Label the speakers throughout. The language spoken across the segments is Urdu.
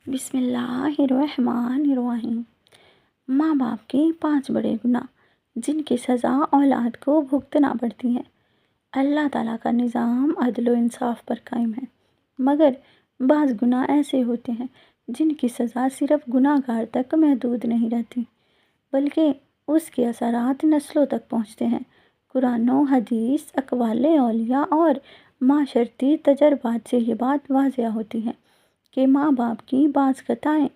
Speaker 1: بسم اللہ الرحمن الرحیم۔ ماں باپ کے 5 بڑے گناہ جن کی سزا اولاد کو بھگتنا پڑتی ہے۔ اللہ تعالیٰ کا نظام عدل و انصاف پر قائم ہے، مگر بعض گناہ ایسے ہوتے ہیں جن کی سزا صرف گناہ گار تک محدود نہیں رہتی، بلکہ اس کے اثرات نسلوں تک پہنچتے ہیں۔ قرآن و حدیث، اقوال اولیاء اور معاشرتی تجربات سے یہ بات واضح ہوتی ہے کہ ماں باپ کی بعض خطائیں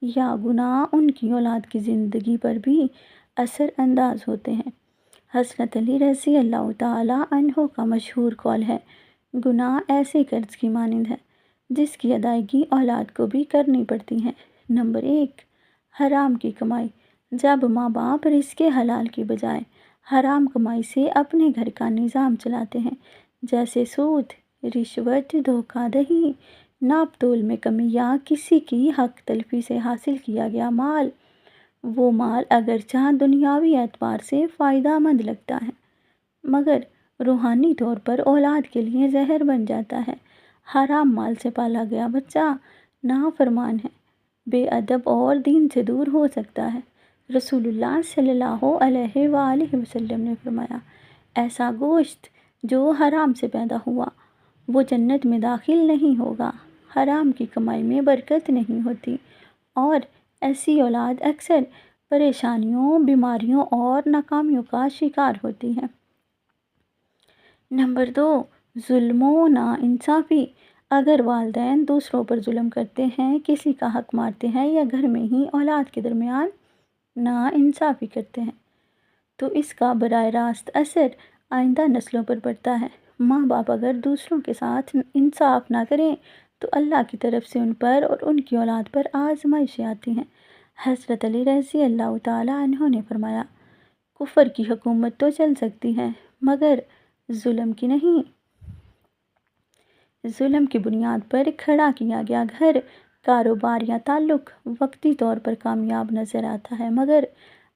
Speaker 1: یا گناہ ان کی اولاد کی زندگی پر بھی اثر انداز ہوتے ہیں۔ حضرت علی رضی اللہ تعالیٰ عنہ کا مشہور قول ہے، گناہ ایسے قرض کی مانند ہے جس کی ادائیگی اولاد کو بھی کرنی پڑتی ہے۔ نمبر 1، حرام کی کمائی۔ جب ماں باپ رزق حلال کی بجائے حرام کمائی سے اپنے گھر کا نظام چلاتے ہیں، جیسے سود، رشوت، دھوکہ دہی، ناپ تول میں کمی یا کسی کی حق تلفی سے حاصل کیا گیا مال، وہ مال اگرچہ دنیاوی اعتبار سے فائدہ مند لگتا ہے، مگر روحانی طور پر اولاد کے لیے زہر بن جاتا ہے۔ حرام مال سے پالا گیا بچہ نافرمان ہے، بے ادب اور دین سے دور ہو سکتا ہے۔ رسول اللہ صلی اللہ علیہ وآلہ وسلم نے فرمایا، ایسا گوشت جو حرام سے پیدا ہوا وہ جنت میں داخل نہیں ہوگا۔ حرام کی کمائی میں برکت نہیں ہوتی اور ایسی اولاد اکثر پریشانیوں، بیماریوں اور ناکامیوں کا شکار ہوتی ہے۔ نمبر 2، ظلم و ناانصافی۔ اگر والدین دوسروں پر ظلم کرتے ہیں، کسی کا حق مارتے ہیں یا گھر میں ہی اولاد کے درمیان ناانصافی کرتے ہیں تو اس کا براہ راست اثر آئندہ نسلوں پر پڑتا ہے۔ ماں باپ اگر دوسروں کے ساتھ انصاف نہ کریں تو اللہ کی طرف سے ان پر اور ان کی اولاد پر آزمائشیں آتی ہیں۔ حضرت علی رضی اللہ تعالیٰ عنہ نے فرمایا، کفر کی حکومت تو چل سکتی ہے مگر ظلم کی نہیں۔ ظلم کی بنیاد پر کھڑا کیا گیا گھر، کاروبار یا تعلق وقتی طور پر کامیاب نظر آتا ہے، مگر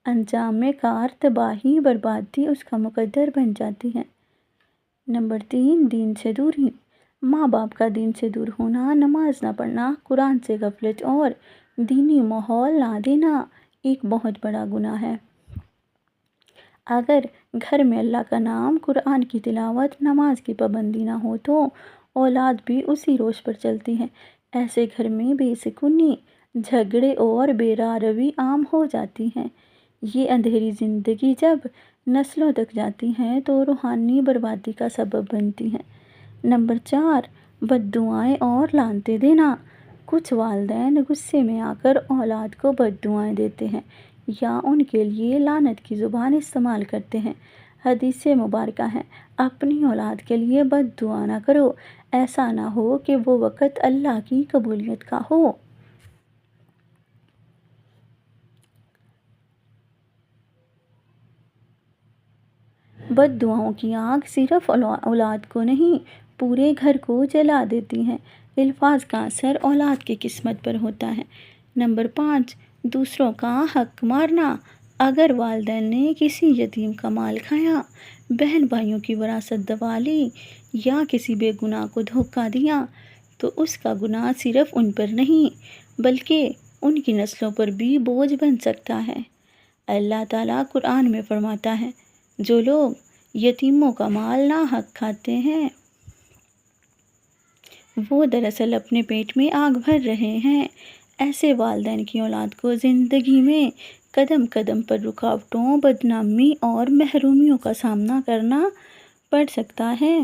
Speaker 1: انجام میں کار تباہی، بربادی اس کا مقدر بن جاتی ہے۔ نمبر 3، دین سے دوری۔ ماں باپ کا دین سے دور ہونا، نماز نہ پڑھنا، قرآن سے غفلت اور دینی ماحول نہ دینا ایک بہت بڑا گناہ ہے۔ اگر گھر میں اللہ کا نام، قرآن کی تلاوت، نماز کی پابندی نہ ہو تو اولاد بھی اسی روش پر چلتی ہے۔ ایسے گھر میں بے سکونی، جھگڑے اور بے راہ روی عام ہو جاتی ہے۔ یہ اندھیری زندگی جب نسلوں تک جاتی ہے تو روحانی بربادی کا سبب بنتی ہے۔ نمبر 4، بد دعائیں اور لعنتیں دینا۔ کچھ والدین غصے میں آ کر اولاد کو بد دعائیں دیتے ہیں یا ان کے لیے لعنت کی زبان استعمال کرتے ہیں۔ حدیث مبارکہ ہے، اپنی اولاد کے لیے بد دعا نہ کرو، ایسا نہ ہو کہ وہ وقت اللہ کی قبولیت کا ہو۔ بد دعاؤں کی آگ صرف اولاد کو نہیں پورے گھر کو جلا دیتی ہے۔ الفاظ کا اثر اولاد کی قسمت پر ہوتا ہے۔ نمبر 5، دوسروں کا حق مارنا۔ اگر والدین نے کسی یتیم کا مال کھایا، بہن بھائیوں کی وراثت دبا لی یا کسی بے گناہ کو دھوکہ دیا تو اس کا گناہ صرف ان پر نہیں بلکہ ان کی نسلوں پر بھی بوجھ بن سکتا ہے۔ اللہ تعالیٰ قرآن میں فرماتا ہے، جو لوگ یتیموں کا مال ناحق کھاتے ہیں وہ دراصل اپنے پیٹ میں آگ بھر رہے ہیں۔ ایسے والدین کی اولاد کو زندگی میں قدم قدم پر رکاوٹوں، بدنامی اور محرومیوں کا سامنا کرنا پڑ سکتا ہے۔